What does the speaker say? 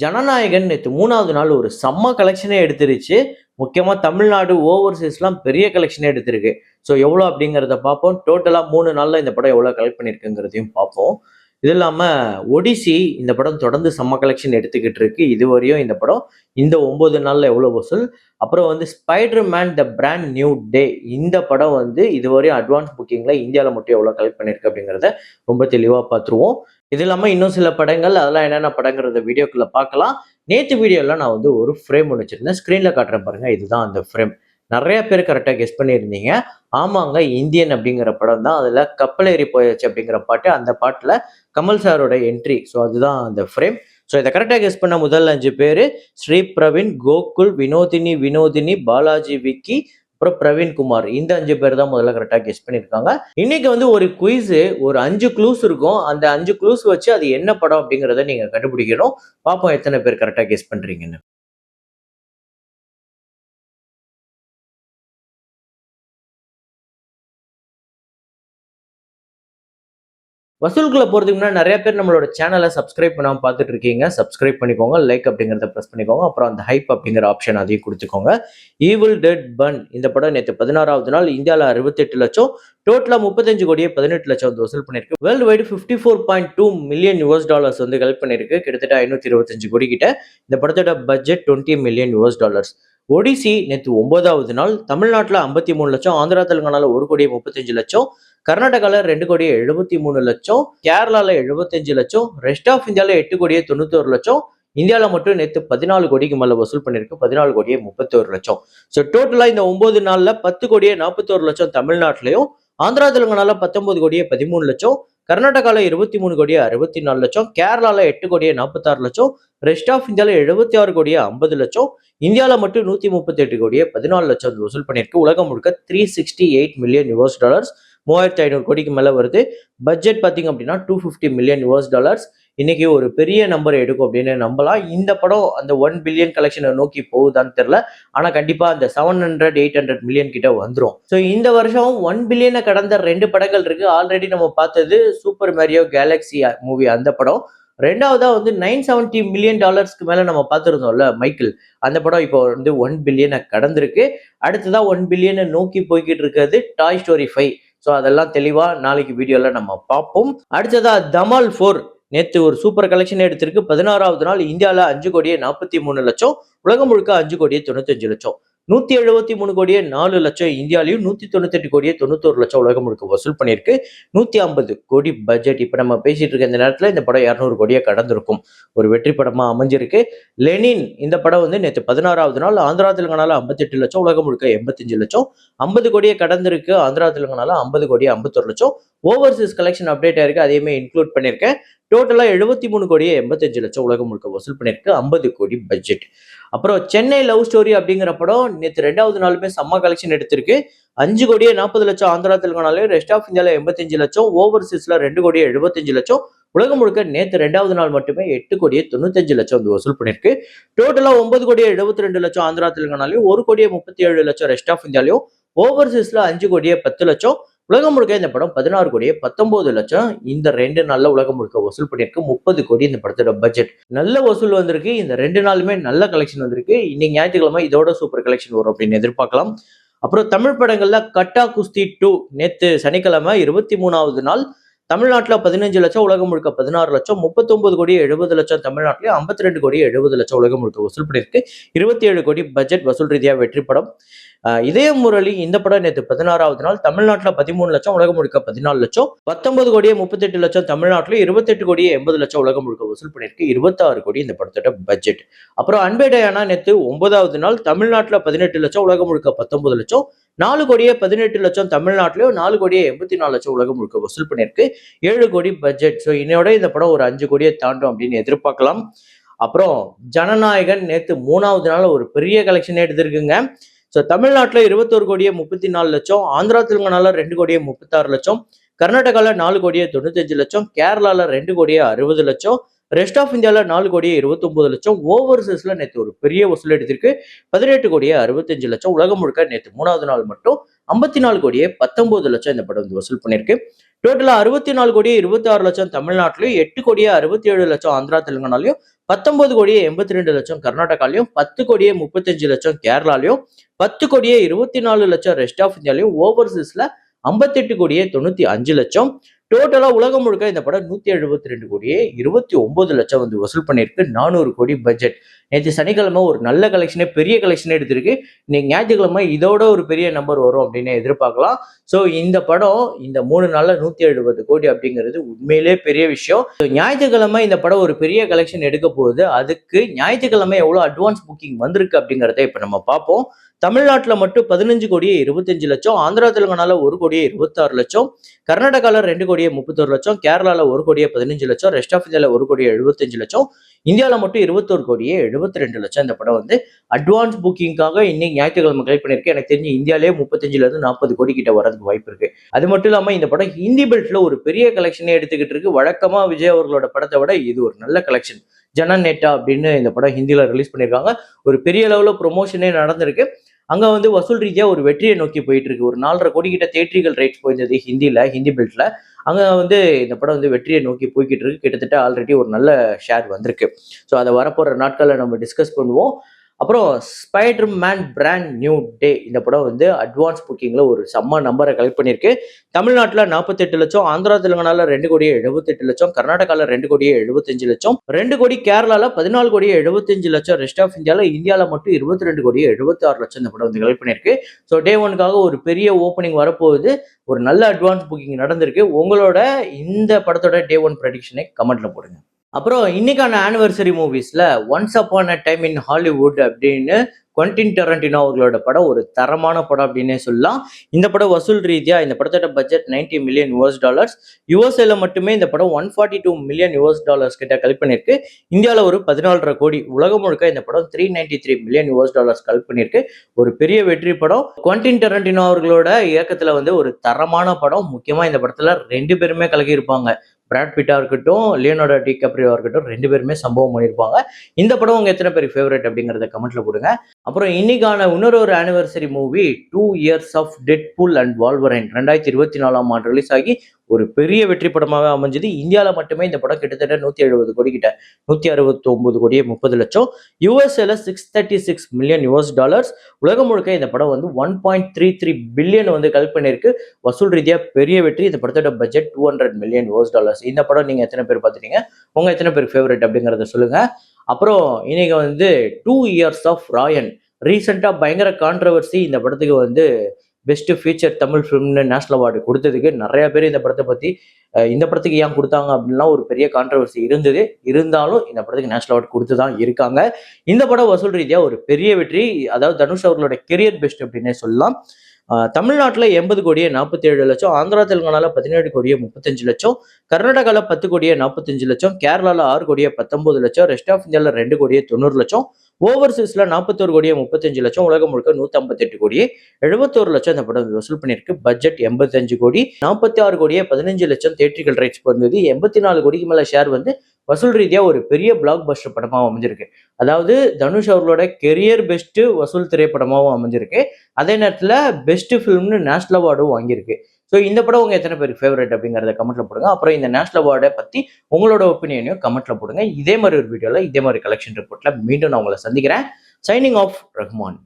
ஜனநாயகன் நேற்று 3வது நாள் ஒரு செம்ம கலெக்ஷனே எடுத்துருச்சு. முக்கியமாக தமிழ்நாடு ஓவர்சீஸ்லாம் பெரிய கலெக்ஷனே எடுத்திருக்கு. ஸோ எவ்வளோ அப்படிங்கிறத பார்ப்போம். டோட்டலாக 3 நாளில் இந்த படம் எவ்வளோ கலெக்ட் பண்ணியிருக்குங்கிறதையும் பார்ப்போம். இது இல்லாமல் ஒடிசி இந்த படம் தொடர்ந்து செம்ம கலெக்ஷன் எடுத்துக்கிட்டு இருக்கு. இதுவரையும் இந்த படம் இந்த 9 நாளில் எவ்வளோ வசூல். அப்புறம் வந்து Spider Man the brand new day இந்த படம் வந்து இதுவரையும் அட்வான்ஸ் புக்கிங்கில் இந்தியாவில் மட்டும் எவ்வளோ கலெக்ட் பண்ணியிருக்கு அப்படிங்கிறத ரொம்ப தெளிவாக பார்த்துருவோம். இது இல்லாமல் இன்னும் சில படங்கள் அதெல்லாம் என்னென்ன படங்கிறத வீடியோக்குள்ளே பார்க்கலாம். நேற்று வீடியோவில் நான் வந்து ஒரு ஃப்ரேம் ஒன்று வச்சுருந்தேன். ஸ்க்ரீனில் காட்டுறேன் பாருங்கள், இதுதான் அந்த ஃப்ரேம். நிறைய பேர் கரெக்டாக கெஸ் பண்ணியிருந்தீங்க. ஆமாங்க, இந்தியன் அப்படிங்கிற படம் தான். அதில் கப்பலேறி போயாச்சு அப்படிங்கிற பாட்டு, அந்த பாட்டில் கமல் சாரோட என்ட்ரி. ஸோ அதுதான் அந்த ஃப்ரேம். ஸோ இதை கரெக்டாக கெஸ் பண்ண முதல் 5 பேர் ஸ்ரீ பிரவீன், கோகுல், வினோதினி, பாலாஜி, விக்கி, அப்புறம் பிரவீன் குமார். இந்த 5 பேர் தான் முதல்ல கரெக்டாக கெஸ் பண்ணியிருக்காங்க. இன்னைக்கு வந்து ஒரு குயிஸ், ஒரு 5 க்ளூஸ் இருக்கும். அந்த 5 க்ளூஸ் வச்சு அது என்ன படம் அப்படிங்கிறத நீங்கள் கண்டுபிடிக்கணும். பார்ப்போம் எத்தனை பேர் கரெக்டாக கெஸ் பண்ணுறீங்கன்னு. வசூலுக்குள்ள போறதுக்கு முன்னாடி நிறைய பேர் நம்மளோட சேனலை சப்ஸ்கிரைப் பண்ணாமல் பார்த்துட்டு இருக்கீங்க. சப்ஸ்கிரைப் பண்ணிக்கோங்க, லைக் அப்படிங்கிறத ப்ரெஸ் பண்ணிக்கோங்க. அப்புறம் அந்த ஹைப் அப்படிங்கிற ஆப்ஷன் அதையும் கொடுத்துக்கோங்க. ஈவில் டெட் பன் இந்த படம் நேற்று 16வது நாள் இந்தியாவில் 68 லட்சம், டோட்டலாக 35 கோடியே 18 லட்சம் வந்து வசூல் பண்ணியிருக்கு. World wide 54.2 million US dollars வந்து கலெக்ட் பண்ணியிருக்கு. கிட்டத்தட்ட 525 கோடி கிட்ட. இந்த படத்தோட budget 20 million US dollars. Odyssey நேற்று 9வது நாள் தமிழ்நாட்டில் 53 லட்சம், ஆந்திரா தெலுங்கானாவில் 1 கோடியே 35 லட்சம், கர்நாடகாவில் 2 கோடியே 73 லட்சம், கேரளாவில் 75 லட்சம், ரெஸ்ட் ஆஃப் இந்தியாவில் 8 கோடியே 91 லட்சம், இந்தியாவில் மட்டும் நேற்று 14 கோடிக்கு மேலே வசூல் பண்ணியிருக்கு. 14 கோடியே 31 லட்சம். ஸோ டோட்டலாக இந்த 9 நாளில் 10 கோடியே 41 லட்சம் தமிழ்நாட்டிலையும், ஆந்திரா தெலுங்கானாவில் 19 கோடியே 13 லட்சம், கர்நாடகாவில் 23 கோடியே 64 லட்சம், கேரளாவில் 8 கோடியே 46 லட்சம், ரெஸ்ட் ஆஃப் இந்தியாவில் 76 கோடியே 50 லட்சம், இந்தியாவில் மட்டும் 138 கோடியே 14 லட்சம் வசூல் பண்ணியிருக்கு. உலகம் முழுக்க 368 மில்லியன் US டாலர்ஸ், 3500 கோடிக்கு மேலே வருது. பட்ஜெட் பார்த்தீங்க அப்படின்னா 250 மில்லியன் US டாலர்ஸ். இன்னைக்கு ஒரு பெரிய நம்பர் எடுக்கும் அப்படின்னு நம்பலாம். இந்த படம் அந்த 1 பில்லியன் கலெக்ஷனை நோக்கி போகுதான்னு தெரியல. ஆனால் கண்டிப்பாக அந்த 700-800 மில்லியன் கிட்ட வந்துடும். ஸோ இந்த வருஷம் 1 பில்லியனை கடந்த 2 படங்கள் இருக்கு. ஆல்ரெடி நம்ம பார்த்தது சூப்பர் மேரியோ கேலக்ஸி மூவி, அந்த படம். ரெண்டாவதா வந்து 970 மில்லியன் டாலர்ஸ்க்கு மேலே நம்ம பார்த்துருந்தோம்ல மைக்கிள், அந்த படம் இப்போ வந்து 1 பில்லியனை கடந்திருக்கு. அடுத்ததான் 1 பில்லியனை நோக்கி போய்கிட்டு இருக்கிறது டாய் ஸ்டோரி 5. ஸோ அதெல்லாம் தெளிவாக நாளைக்கு வீடியோவில் நம்ம பார்ப்போம். அடுத்ததா தமால் 4 நேற்று ஒரு சூப்பர் கலெக்ஷன் எடுத்திருக்கு. 16வது நாள் இந்தியாவில் 5 கோடியே 43 லட்சம், உலகம் முழுக்க 5 கோடியே 95 லட்சம், 173 கோடியே 4 லட்சம் இந்தியாலையும், 198 கோடியே 91 லட்சம் உலகம் முழுக்க வசூல் பண்ணியிருக்கு. 150 கோடி பட்ஜெட். இப்போ நம்ம பேசிட்டு இருக்க இந்த நேரத்தில் இந்த படம் 200 கோடியை கடந்திருக்கும். ஒரு வெற்றி படமாக அமைஞ்சிருக்கு. லெனின் இந்த படம் வந்து நேற்று 16வது நாள் ஆந்திரா தெலுங்கானாவில் 58 லட்சம், உலகம் முழுக்க 85 லட்சம், 50 கோடியை கடந்திருக்கு. ஆந்திரா தெலுங்கானாவில் 50 கோடியே 51 லட்சம். ஓவர்சீஸ் கலெக்ஷன் அப்டேட் ஆயிருக்கு, அதையுமே இன்க்ளூட் பண்ணியிருக்கேன். டோட்டலாக 73 கோடியே 85 லட்சம் உலகம் முழுக்க வசூல் பண்ணியிருக்கு. 50 கோடி பட்ஜெட். அப்புறம் சென்னை லவ் ஸ்டோரி அப்படிங்கிற படம் நேற்று 2வது நாளுமே செம்ம கலெக்ஷன் எடுத்திருக்கு. 5 கோடியே 40 லட்சம் ஆந்திரா தெலுங்கானாலையும், ரெஸ்ட் ஆஃப் இந்தியாவில் 85 லட்சம், ஓவர்சீஸ்ல 2 கோடியே 75 லட்சம், உலகம் முழுக்க நேற்று 2வது நாள் மட்டுமே 8 கோடியே 95 லட்சம் வந்து வசூல் பண்ணியிருக்கு. டோட்டலா 9 கோடியே 72 லட்சம் ஆந்திரா தெலுங்கானாலையும், 1 கோடியே 37 லட்சம் ரெஸ்ட் ஆஃப் இந்தியாலையும், ஓவர்சீஸ்ல 5 கோடியே 10 லட்சம், உலகம் முழுக்க இந்த படம் 16 கோடியே 19 லட்சம் இந்த 2 நாள்ல உலகம் முழுக்க வசூல் பண்ணியிருக்கு. 30 கோடி இந்த படத்தோட பட்ஜெட். நல்ல வசூல் வந்திருக்கு. இந்த 2 நாளுமே நல்ல கலெக்ஷன் வந்திருக்கு. இன்னைக்கு ஞாயிற்றுக்கிழமை இதோட சூப்பர் கலெக்ஷன் வரும் அப்படின்னு எதிர்பார்க்கலாம். அப்புறம் தமிழ் படங்கள்ல கட்டா குஸ்தி 2 நேற்று சனிக்கிழமை 23வது நாள் தமிழ்நாட்டில் 15 லட்சம், உலகம் முழுக்க 16 லட்சம், 39 கோடி 70 லட்சம் தமிழ்நாட்டிலையும், 52 கோடி 70 லட்சம் உலகம் முழுக்க வசூல் பண்ணியிருக்கு. 27 கோடி பட்ஜெட். வசூல் ரீதியாக வெற்றி படம். இதய முரளி இந்த படம் நேற்று 16வது நாள் தமிழ்நாட்டில் 13 லட்சம், உலகம் முழுக்க 14 லட்சம், 19 கோடியே 38 லட்சம் தமிழ்நாட்டிலும், 28 கோடியே 80 லட்சம் உலகம் முழுக்க வசூல் பண்ணியிருக்கு. 26 கோடி இந்த படத்தோட பட்ஜெட். அப்புறம் அன்பே டயானா நேற்று 9வது நாள் தமிழ்நாட்டில் 18 லட்சம், உலகம் முழுக்க 19 லட்சம், 4 கோடியே 18 லட்சம் தமிழ்நாட்டிலையும், 4 கோடியே 84 லட்சம் உலகம் முழுக்க வசூல் பண்ணியிருக்கு. 7 கோடி பட்ஜெட். ஸோ இன்னையோட இந்த படம் ஒரு 5 கோடியை தாண்டும் அப்படின்னு எதிர்பார்க்கலாம். அப்புறம் ஜனநாயகன் நேற்று 3வது நாள் ஒரு பெரிய கலெக்ஷன் எடுத்திருக்குங்க. ஸோ தமிழ்நாட்டில் 21 கோடியே 34 லட்சம், ஆந்திரா தெலுங்கானால 2 கோடியே 36 லட்சம், கர்நாடகாவில் 4 கோடியே 95 லட்சம், கேரளாவில் 2 கோடியே 60 லட்சம், ரெஸ்ட் ஆஃப் இந்தியாவில் 4 கோடியே 29 லட்சம், ஓவர்சீஸ்ல நேற்று ஒரு பெரிய வசூல் எடுத்திருக்கு. 18 கோடியே 65 லட்சம், உலகம் முழுக்க நேற்று 3வது நாள் மட்டும் 54 கோடியே 19 லட்சம் இந்த படம் வந்து வசூல் பண்ணியிருக்கு. டோட்டலா 64,26,00,000 தமிழ்நாட்டிலயும், 8,67,00,000 ஆந்திரா, தெலுங்கானாலயும், 19,82,00,000 கர்நாடகாலயும், 10,35,00,000 கேரளாலயும், 10,24,00,000 ரெஸ்ட் ஆஃப் இந்தியாலயும், ஓவர்சீஸ்ல 58,95,00,000. டோட்டலா உலகம் முழுக்க இந்த படம் 172,29,00,000 வந்து வசூல் பண்ணியிருக்கு. 400 கோடி பட்ஜெட். நேற்று சனிக்கிழமை ஒரு நல்ல கலெக்ஷனே, பெரிய கலெக்ஷனே எடுத்திருக்கு. இன்னைக்கு ஞாயிற்றுக்கிழமை இதோட ஒரு பெரிய நம்பர் வரும் அப்படின்னு எதிர்பார்க்கலாம். ஸோ இந்த படம் இந்த 3 நாள்ல 170 கோடி அப்படிங்கிறது உண்மையிலே பெரிய விஷயம். ஞாயிற்றுக்கிழமை இந்த படம் ஒரு பெரிய கலெக்ஷன் எடுக்க போகுது. அதுக்கு ஞாயிற்றுக்கிழமை எவ்வளவு அட்வான்ஸ் புக்கிங் வந்திருக்கு அப்படிங்கிறத இப்ப நம்ம பார்ப்போம். தமிழ்நாட்டில் மட்டும் 15,25,00,000, ஆந்திரா தெலுங்கானால 1,26,00,000, கர்நாடகால 2,31,00,000, கேரளால 1,15,00,000, ரெஸ்ட் ஆஃப் இந்தியால 1,75,00,000, இந்தியாவில் மட்டும் 21,72,00,000 இந்த படம் வந்து அட்வான்ஸ் புக்கிங்காக இன்னைக்கு ஞாயிற்றுக்கிழமை கலெக்ட் பண்ணிருக்கு. எனக்கு தெரிஞ்சு இந்தியாலே 35,000 40 கோடி கிட்ட வரதுக்கு வாய்ப்பு இருக்கு. அது மட்டும் இல்லாம இந்த படம் ஹிந்தி பெல்ட்ல ஒரு பெரிய கலெக்ஷனே எடுத்துக்கிட்டு இருக்கு. வழக்கமா விஜய் அவர்களோட படத்தை விட இது ஒரு நல்ல கலெக்ஷன். ஜனநேட்டா அப்படின்னு இந்த படம் ஹிந்தியில ரிலீஸ் பண்ணியிருக்காங்க. ஒரு பெரிய லெவல்ல ப்ரொமோஷனே நடந்திருக்கு. அங்க வந்து வசூல் ரீதியா ஒரு வெற்றியை நோக்கி போயிட்டு இருக்கு. ஒரு 4,50 கோடி கிட்ட தியேட்ரிக்கல் ரைட்ஸ் போயிருந்தது ஹிந்தி பெல்ட்ல. அங்க வந்து இந்த படம் வந்து வெற்றியை நோக்கி போய்கிட்டு இருக்கு. கிட்டத்தட்ட ஆல்ரெடி ஒரு நல்ல ஷேர் வந்திருக்கு. ஸோ அதை வரப்போற நாட்களில் நம்ம டிஸ்கஸ் பண்ணுவோம். அப்புறம் spider man brand new day இந்த படம் வந்து அட்வான்ஸ் புக்கிங்ல ஒரு செம்ம நம்பரை கலெக்ட் பண்ணியிருக்கு. தமிழ்நாட்டில் 48 லட்சம், ஆந்திரா தெலுங்கானால 2,78,00,000, கர்நாடகாவில் 2,75,00,000, 2 கோடி கேரளால 14,75,00,000, ரெஸ்ட் ஆஃப் இந்தியாவில் மட்டும் 22,76,00,000 இந்த படம் வந்து கலெக்ட் பண்ணியிருக்கு. ஸோ டே ஒனுக்காக ஒரு பெரிய ஓப்பனிங் வரப்போகுது. ஒரு நல்ல அட்வான்ஸ் புக்கிங் நடந்திருக்கு. உங்களோட இந்த படத்தோட டே ஒன் ப்ரெடிக்ஷனை கமெண்ட்ல போடுங்க. அப்புறம் இன்னைக்கான ஆனிவர்சரி மூவிஸ்ல once upon a time in Hollywood அப்படின்னு குவென்டின் டரண்டினோ அவர்களோட படம் ஒரு தரமான படம் அப்படின்னே சொல்லலாம். இந்த படம் வசூல் ரீதியா இந்த படத்தோட பட்ஜெட் $90 மில்லியன். யூஎஸ்ஏல மட்டுமே இந்த படம் $142 மில்லியன் கிட்ட கலெக்ட் பண்ணிருக்கு. இந்தியாவில் ஒரு 14.5 கோடி. உலகம் முழுக்க இந்த படம் $393 மில்லியன் கலெக்ட் பண்ணிருக்கு. ஒரு பெரிய வெற்றி படம். குவென்டின் டரண்டினோ அவர்களோட இயக்கத்துல வந்து ஒரு தரமான படம். முக்கியமா இந்த படத்துல 2 பேருமே கலக்கி இருப்பாங்க. பிராட் பிட்டா இருக்கட்டும், லியோனார்டோ டிகாப்ரியோ இருக்கட்டும், 2 பேருமே சம்பவம் பண்ணியிருப்பாங்க. இந்த படம் உங்க எத்தனை பேர் ஃபேவரட் அப்படிங்கறத கமெண்ட்ல போடுங்க. அப்புறம் இன்னைக்கான இன்னொரு anniversary movie 2 years of Deadpool and Wolverine 2024ஆம் ஆண்டு ரிலீஸ் ஆகி ஒரு பெரிய வெற்றி படமாக அமைஞ்சது. இந்தியாவில் மட்டுமே இந்த படம் கிட்டத்தட்ட 170 கோடி கிட்ட, 169 கோடியே 30 லட்சம். யூஎஸ்ஏல $636 மில்லியன். உலகம் முழுக்க இந்த படம் வந்து 1.33 பில்லியன் வந்து கலெக்ட் பண்ணியிருக்கு. வசூல் ரீதியா பெரிய வெற்றி. இந்த படத்தோட பட்ஜெட் $200 மில்லியன். இந்த படம் நீங்க எத்தனை பேர் பார்த்துட்டீங்க? உங்க எத்தனை பேர் ஃபேவரட் அப்படிங்கறத சொல்லுங்க. அப்புறம் இன்னைக்கு வந்து 2 இயர்ஸ் ஆஃப் ராயன் ரீசெண்டா பயங்கர கான்ட்ரவர்சி. இந்த படத்துக்கு வந்து பெஸ்ட் ஃபீச்சர் தமிழ் ஃபிலிம்னு நேஷனல் அவார்டு கொடுத்ததுக்கு நிறைய பேர் இந்த படத்தை பத்தி இந்த படத்துக்கு ஏன் கொடுத்தாங்க அப்படின்லாம் ஒரு பெரிய கான்ட்ரவர்சி இருந்தது. இருந்தாலும் இந்த படத்துக்கு நேஷனல் அவார்டு கொடுத்து தான் இருக்காங்க. இந்த படம் வசூல் ரீதியா ஒரு பெரிய வெற்றி. அதாவது தனுஷ் அவர்களோட கெரியர் பெஸ்ட் அப்படின்னே சொல்லலாம். தமிழ்நாட்டில் 80 கோடியே 47 லட்சம், ஆந்திரா தெலுங்கானால 17 கோடியே 35 லட்சம், கர்நாடகால 10 கோடியே 45 லட்சம், கேரளால 6 கோடியே 19 லட்சம், ரெஸ்ட் ஆஃப் இந்தியாவில் 2 கோடியே 90 லட்சம், ஓவர்சீஸ்ல 41 கோடியே 35 லட்சம், உலகம் முழுக்க 158 கோடியே 71 லட்சம் இந்த படம் வசூல் பண்ணியிருக்கு. பட்ஜெட் 85 கோடி, 46 கோடியே 15 லட்சம் தியேட்ரிக்கல் ரைட்ஸ் வந்தது. 84 கோடிக்கு மேல ஷேர் வந்து வசூல் ரீதியா ஒரு பெரிய பிளாக் பஸ்டர் படமாகவும் அமைஞ்சிருக்கு. அதாவது தனுஷ் அவர்களோட கெரியர் பெஸ்ட் வசூல் திரைப்படமாகவும் அமைஞ்சிருக்கு. அதே நேரத்தில் பெஸ்ட் ஃபிலிம்னு நேஷனல் அவார்டும் வாங்கியிருக்கு. ஸோ இந்த படம் உங்க எத்தனை பேருக்கு ஃபேவரட் அப்படிங்கிறத கமெண்ட்ல போடுங்க. அப்புறம் இந்த நேஷனல் அவார்டை பத்தி உங்களோட ஒப்பீனியனையும் கமெண்ட்ல போடுங்க. இதே மாதிரி ஒரு வீடியோல இதே மாதிரி கலெக்ஷன் ரிப்போர்ட்ல மீண்டும் நான் உங்களை சந்திக்கிறேன். Signing off Rahman.